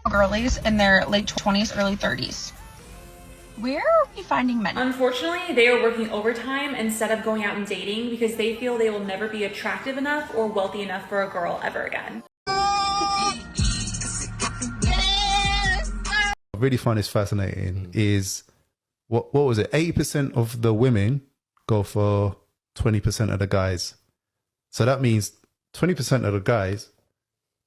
girlies in their late 20s, early 30s. Where are we finding men? Unfortunately, they are working overtime instead of going out and dating because they feel they will never be attractive enough or wealthy enough for a girl ever again. I really find this fascinating is what was it? 80% of the women go for 20% of the guys. So that means 20% of the guys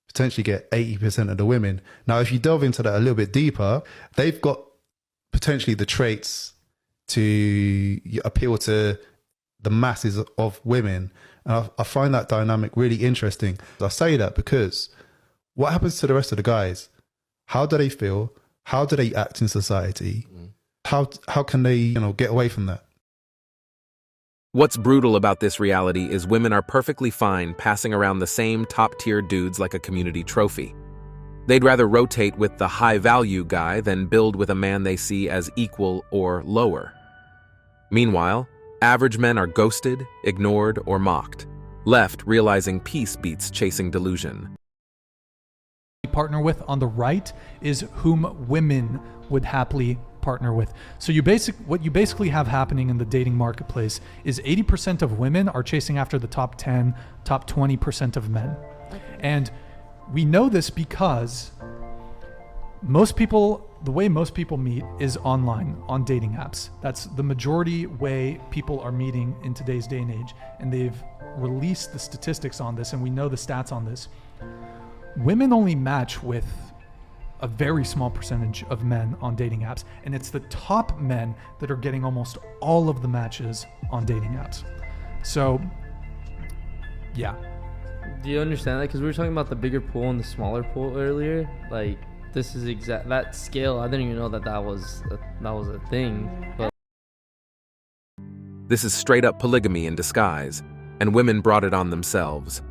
potentially get 80% of the women. Now, if you delve into that a little bit deeper, they've got potentially the traits to appeal to the masses of women. And I find that dynamic really interesting. I say that because what happens to the rest of the guys? How do they feel? How do they act in society? How can they, get away from that? What's brutal about this reality is women are perfectly fine passing around the same top-tier dudes like a community trophy. They'd rather rotate with the high-value guy than build with a man they see as equal or lower. Meanwhile, average men are ghosted, ignored, or mocked, left realizing peace beats chasing delusion. Partner with on the right is whom women would happily partner with. So what you basically have happening in the dating marketplace is 80% of women are chasing after the top 10, top 20% of men. Okay. And we know this because the way most people meet is online, on dating apps. That's the majority way people are meeting in today's day and age. And they've released the statistics on this, and we know the stats on this. Women only match with a very small percentage of men on dating apps, and it's the top men that are getting almost all of the matches on dating apps. So, yeah. Do you understand that? Because we were talking about the bigger pool and the smaller pool earlier. Like, this is that scale. I didn't even know that was a thing. But this is straight-up polygamy in disguise, and women brought it on themselves.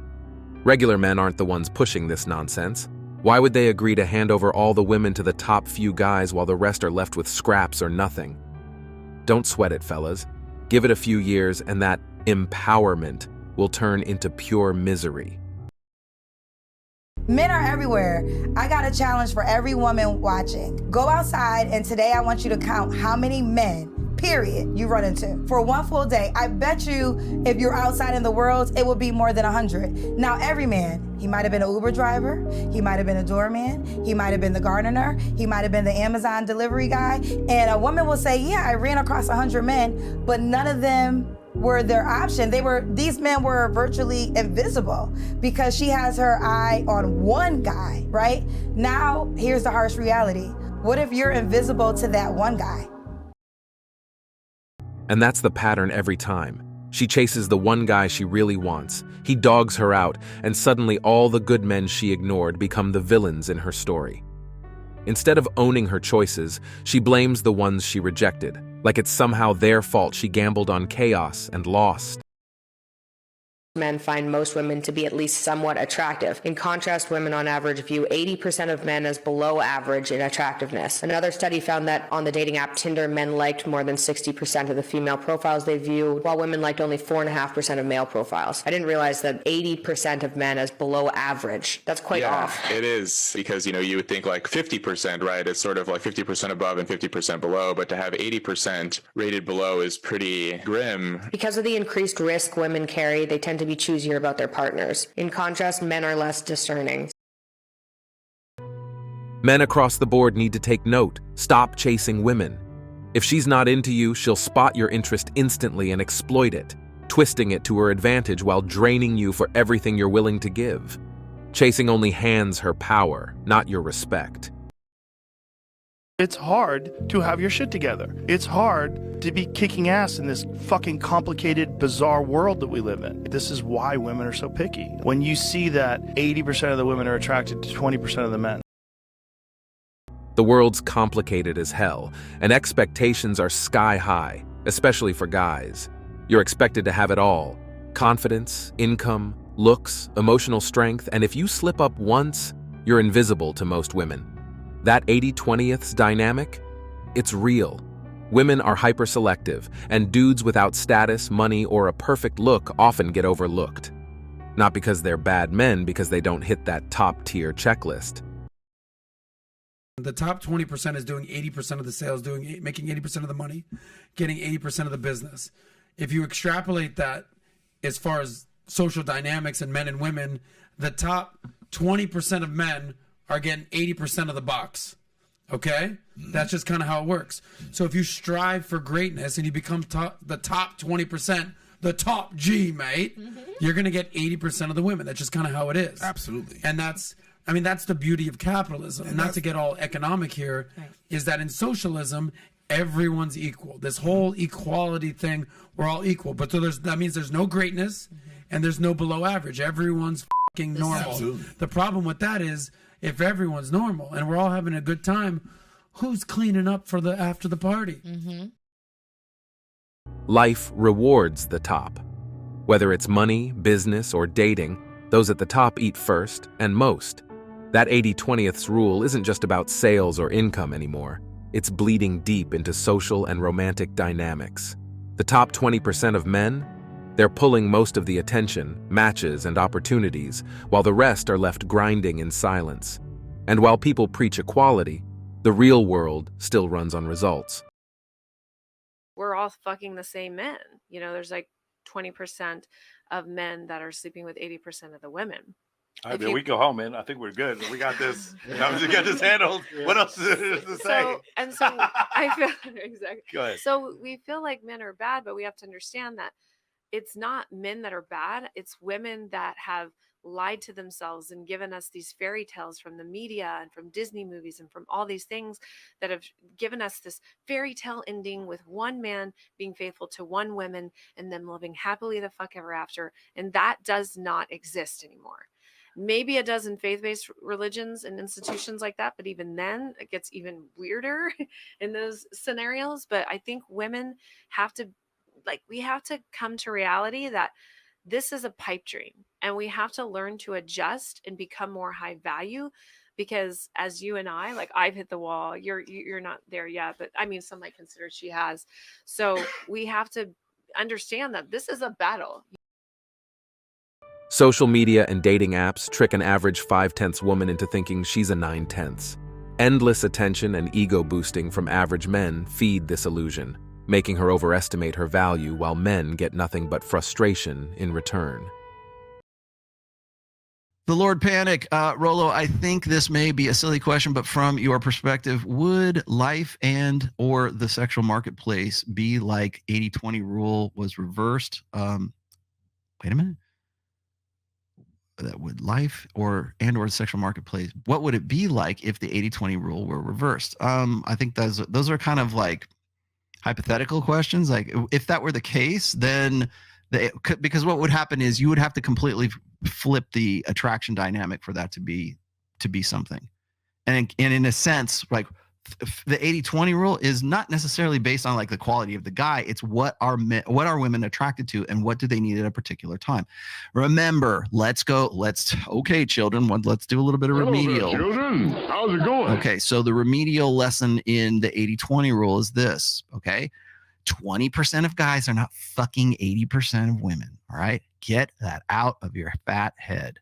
Regular men aren't the ones pushing this nonsense. Why would they agree to hand over all the women to the top few guys while the rest are left with scraps or nothing? Don't sweat it, fellas. Give it a few years and that empowerment will turn into pure misery. Men are everywhere. I got a challenge for every woman watching. Go outside, and today I want you to count how many men, period, you run into for one full day. I bet you if you're outside in the world, it will be more than 100. Now, every man, he might have been an Uber driver, he might have been a doorman, he might have been the gardener, he might have been the Amazon delivery guy, and a woman will say, yeah, I ran across 100 men, but none of them were their option. These men were virtually invisible because she has her eye on one guy, right? Now, here's the harsh reality. What if you're invisible to that one guy? And that's the pattern every time. She chases the one guy she really wants. He dogs her out, and suddenly all the good men she ignored become the villains in her story. Instead of owning her choices, she blames the ones she rejected, like it's somehow their fault she gambled on chaos and lost. Men find most women to be at least somewhat attractive. In contrast, women on average view 80% of men as below average in attractiveness. Another study found that on the dating app Tinder, men liked more than 60% of the female profiles they viewed, while women liked only 4.5% of male profiles. I didn't realize that 80% of men as below average. That's quite off. It is, because you would think like 50%, right? It's sort of like 50% above and 50% below, but to have 80% rated below is pretty grim. Because of the increased risk women carry, they tend to be choosier about their partners. In contrast, men are less discerning. Men across the board need to take note. Stop chasing women. If she's not into you, she'll spot your interest instantly and exploit it, twisting it to her advantage while draining you for everything you're willing to give. Chasing only hands her power, not your respect. It's hard to have your shit together. It's hard to be kicking ass in this fucking complicated, bizarre world that we live in. This is why women are so picky. When you see that 80% of the women are attracted to 20% of the men. The world's complicated as hell, and expectations are sky high, especially for guys. You're expected to have it all: confidence, income, looks, emotional strength, and if you slip up once, you're invisible to most women. That 80/20ths dynamic? It's real. Women are hyper-selective, and dudes without status, money, or a perfect look often get overlooked. Not because they're bad men, because they don't hit that top-tier checklist. The top 20% is doing 80% of the sales, making 80% of the money, getting 80% of the business. If you extrapolate that as far as social dynamics and men and women, the top 20% of men are getting 80% of the box. Okay? That's just kind of how it works. So if you strive for greatness and you become the top 20%, the top G, mate, you're going to get 80% of the women. That's just kind of how it is. Absolutely. And that's the beauty of capitalism. And not to get all economic here, is that in socialism, everyone's equal. This whole equality thing, we're all equal. But that means there's no greatness and there's no below average. Everyone's fucking normal. Absolutely. The problem with that is, if everyone's normal and we're all having a good time, who's cleaning up for after the party? Life rewards the top. Whether it's money, business, or dating, those at the top eat first and most. That 80/20ths rule isn't just about sales or income anymore. It's bleeding deep into social and romantic dynamics. The top 20% of men, they're pulling most of the attention, matches, and opportunities, while the rest are left grinding in silence. And while people preach equality, the real world still runs on results. We're all fucking the same men. You know, there's like 20% of men that are sleeping with 80% of the women. All right, man, we go home, man. I think we're good. We got this. We got this handled. What else is there to say? So I feel exactly. Go ahead. So we feel like men are bad, but we have to understand that it's not men that are bad. It's women that have lied to themselves and given us these fairy tales from the media and from Disney movies and from all these things that have given us this fairy tale ending with one man being faithful to one woman and them living happily the fuck ever after. And that does not exist anymore. Maybe it does in faith-based religions and institutions like that, but even then it gets even weirder in those scenarios. But I think women have to, we have to come to reality that this is a pipe dream and we have to learn to adjust and become more high value, because as you and I, I've hit the wall, you're not there yet, but I mean, some might consider she has. So we have to understand that this is a battle. Social media and dating apps trick an average 5/10 woman into thinking she's a 9/10. Endless attention and ego boosting from average men feed this illusion, making her overestimate her value while men get nothing but frustration in return. The Lord Panic, Rolo, I think this may be a silly question, but from your perspective, would life and or the sexual marketplace be like 80/20 rule was reversed? Wait a minute. That would life or the sexual marketplace, what would it be like if the 80/20 rule were reversed? I think those are kind of like hypothetical questions. Like if that were the case, then because what would happen is you would have to completely flip the attraction dynamic for that to be something. And in a sense, like the 80/20 rule is not necessarily based on like the quality of the guy. It's what are women attracted to and what do they need at a particular time. Remember, okay, children, let's do a little bit of remedial. Hello there, children. How's it going? Okay, so the remedial lesson in the 80/20 rule is this, okay? 20% of guys are not fucking 80% of women, all right? Get that out of your fat head.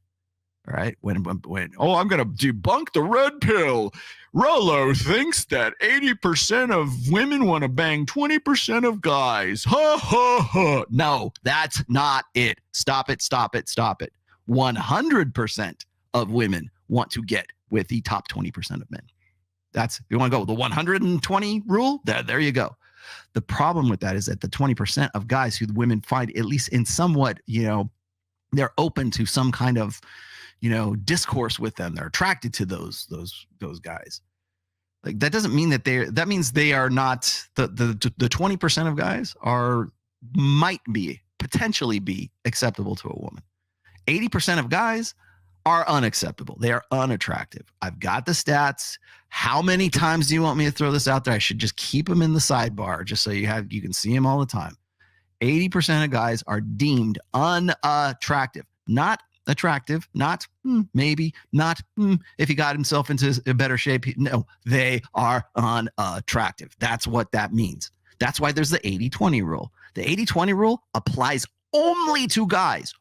All right. When I'm going to debunk the red pill. Rolo thinks that 80% of women want to bang 20% of guys. Ha, ha, ha. No, that's not it. Stop it. 100% of women want to get with the top 20% of men. If you want to go with the 120 rule, there you go. The problem with that is that the 20% of guys who the women find, at least in somewhat, they're open to some kind of, discourse with them. They're attracted to those guys. Like that doesn't mean that means they are not the 20% of guys might potentially be acceptable to a woman. 80% of guys are unacceptable. They are unattractive. I've got the stats. How many times do you want me to throw this out there? I should just keep them in the sidebar just so you can see them all the time. 80% of guys are deemed unattractive, not attractive, not maybe, not if he got himself into a better shape. No, they are unattractive. That's what that means. That's why there's the 80/20 rule. The 80/20 rule applies only to guys,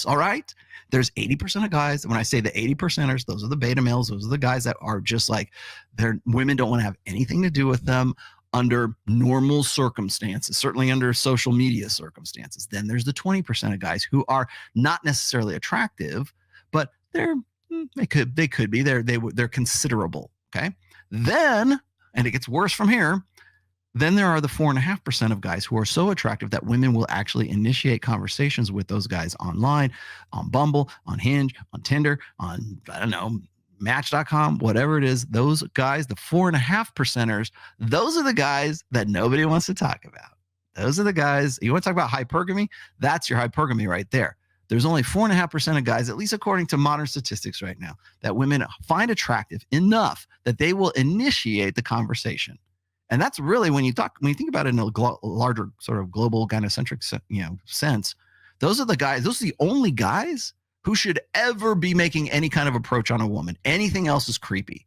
all right? There's 80% of guys. When I say the 80%ers, those are the beta males. Those are the guys that are just like, women don't want to have anything to do with them under normal circumstances, certainly under social media circumstances. Then there's the 20% of guys who are not necessarily attractive, but they could be, they're considerable. Okay. Then, and it gets worse from here. Then there are the 4.5% of guys who are so attractive that women will actually initiate conversations with those guys online, on Bumble, on Hinge, on Tinder, on, I don't know, Match.com, whatever it is. Those guys, the 4.5%ers, those are the guys that nobody wants to talk about. Those are the guys, you want to talk about hypergamy? That's your hypergamy right there. There's only 4.5% of guys, at least according to modern statistics right now, that women find attractive enough that they will initiate the conversation. And that's really when you think about it in a larger sort of global gynocentric, sense, those are the only guys who should ever be making any kind of approach on a woman. Anything else is creepy.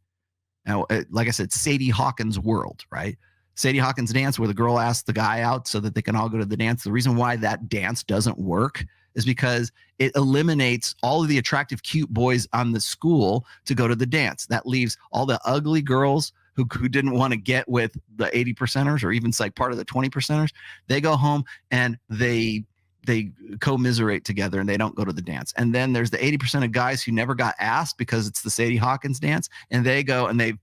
Now, like I said, Sadie Hawkins' world, right? Sadie Hawkins' dance where the girl asks the guy out so that they can all go to the dance. The reason why that dance doesn't work is because it eliminates all of the attractive, cute boys on the school to go to the dance. That leaves all the ugly girls who didn't want to get with the 80%ers or even like part of the 20%ers. They go home and they commiserate together and they don't go to the dance. And then there's the 80% of guys who never got asked because it's the Sadie Hawkins dance. And they go and they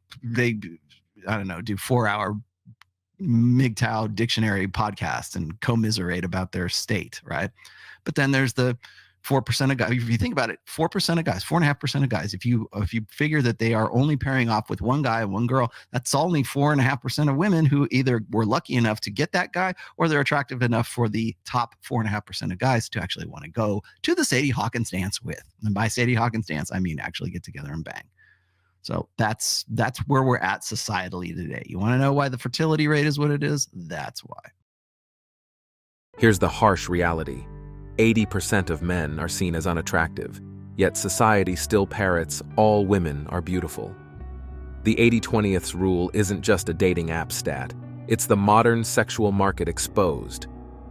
I don't know, do 4-hour MGTOW dictionary podcast and commiserate about their state, right? But then there's the 4% of guys. If you think about it, 4% of guys, 4.5% of guys, if you figure that they are only pairing off with one guy and one girl, that's only 4.5% of women who either were lucky enough to get that guy or they're attractive enough for the top 4.5% of guys to actually want to go to the Sadie Hawkins dance with. And by Sadie Hawkins dance, I mean actually get together and bang. So that's where we're at societally today. You want to know why the fertility rate is what it is? That's why. Here's the harsh reality. 80% of men are seen as unattractive, yet society still parrots all women are beautiful. The 80/20th rule isn't just a dating app stat. It's the modern sexual market exposed.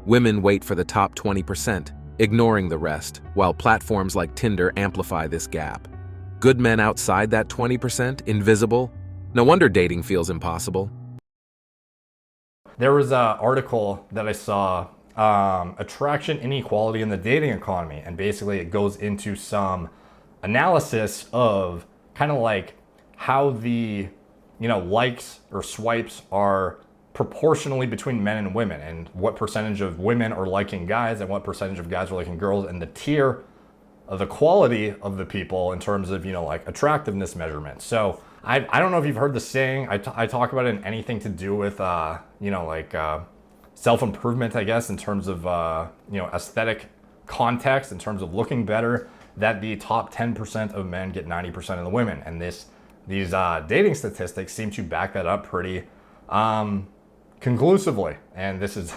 Women wait for the top 20%, ignoring the rest, while platforms like Tinder amplify this gap. Good men outside that 20%, invisible? No wonder dating feels impossible. There was an article that I saw, attraction inequality in the dating economy, and basically it goes into some analysis of kind of like how the likes or swipes are proportionally between men and women, and what percentage of women are liking guys and what percentage of guys are liking girls, and the tier of the quality of the people in terms of like attractiveness measurements. So I don't know if you've heard the saying, I talk about it in anything to do with self-improvement, I guess, in terms of aesthetic context, in terms of looking better, that the top 10% of men get 90% of the women. And these dating statistics seem to back that up pretty conclusively. And this is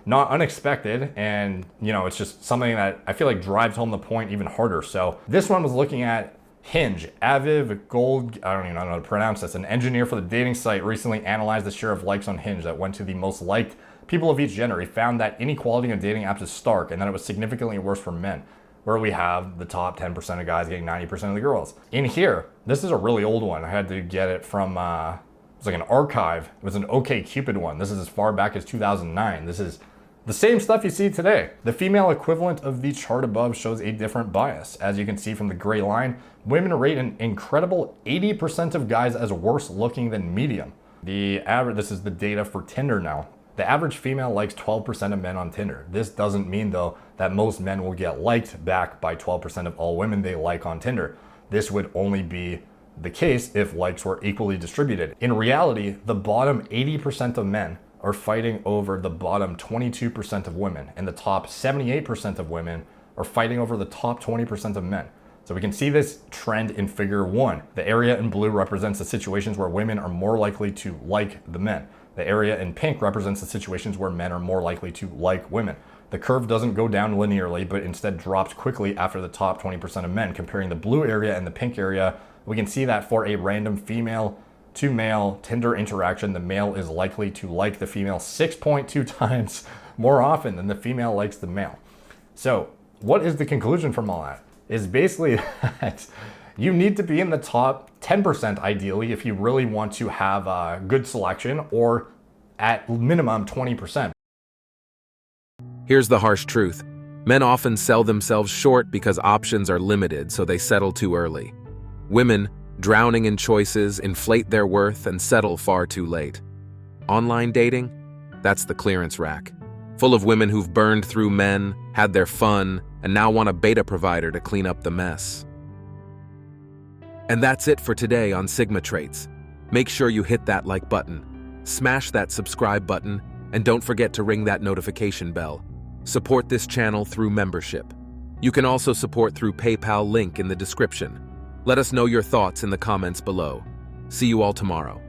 not unexpected. And, it's just something that I feel like drives home the point even harder. So this one was looking at Hinge. Aviv Gold, I don't even know how to pronounce this, an engineer for the dating site, recently analyzed the share of likes on Hinge that went to the most liked people of each gender. He found that inequality in dating apps is stark, and that it was significantly worse for men, where we have the top 10% of guys getting 90% of the girls. In here, this is a really old one. I had to get it from, it was like an archive. It was an OkCupid one. This is as far back as 2009. This is the same stuff you see today. The female equivalent of the chart above shows a different bias. As you can see from the gray line, women rate an incredible 80% of guys as worse looking than medium. The average, this is the data for Tinder now. The average female likes 12% of men on Tinder. This doesn't mean, though, that most men will get liked back by 12% of all women they like on Tinder. This would only be the case if likes were equally distributed. In reality, the bottom 80% of men are fighting over the bottom 22% of women, and the top 78% of women are fighting over the top 20% of men. So we can see this trend in figure 1. The area in blue represents the situations where women are more likely to like the men. The area in pink represents the situations where men are more likely to like women. The curve doesn't go down linearly, but instead drops quickly after the top 20% of men. Comparing the blue area and the pink area, we can see that for a random female to male Tinder interaction, the male is likely to like the female 6.2 times more often than the female likes the male. So what is the conclusion from all that? is basically that you need to be in the top 10% ideally if you really want to have a good selection, or at minimum 20%. Here's the harsh truth. Men often sell themselves short because options are limited, so they settle too early. Women, drowning in choices, inflate their worth and settle far too late. Online dating? That's the clearance rack. Full of women who've burned through men, had their fun, and now want a beta provider to clean up the mess. And that's it for today on Sigma Traits. Make sure you hit that like button, smash that subscribe button, and don't forget to ring that notification bell. Support this channel through membership. You can also support through PayPal, link in the description. Let us know your thoughts in the comments below. See you all tomorrow.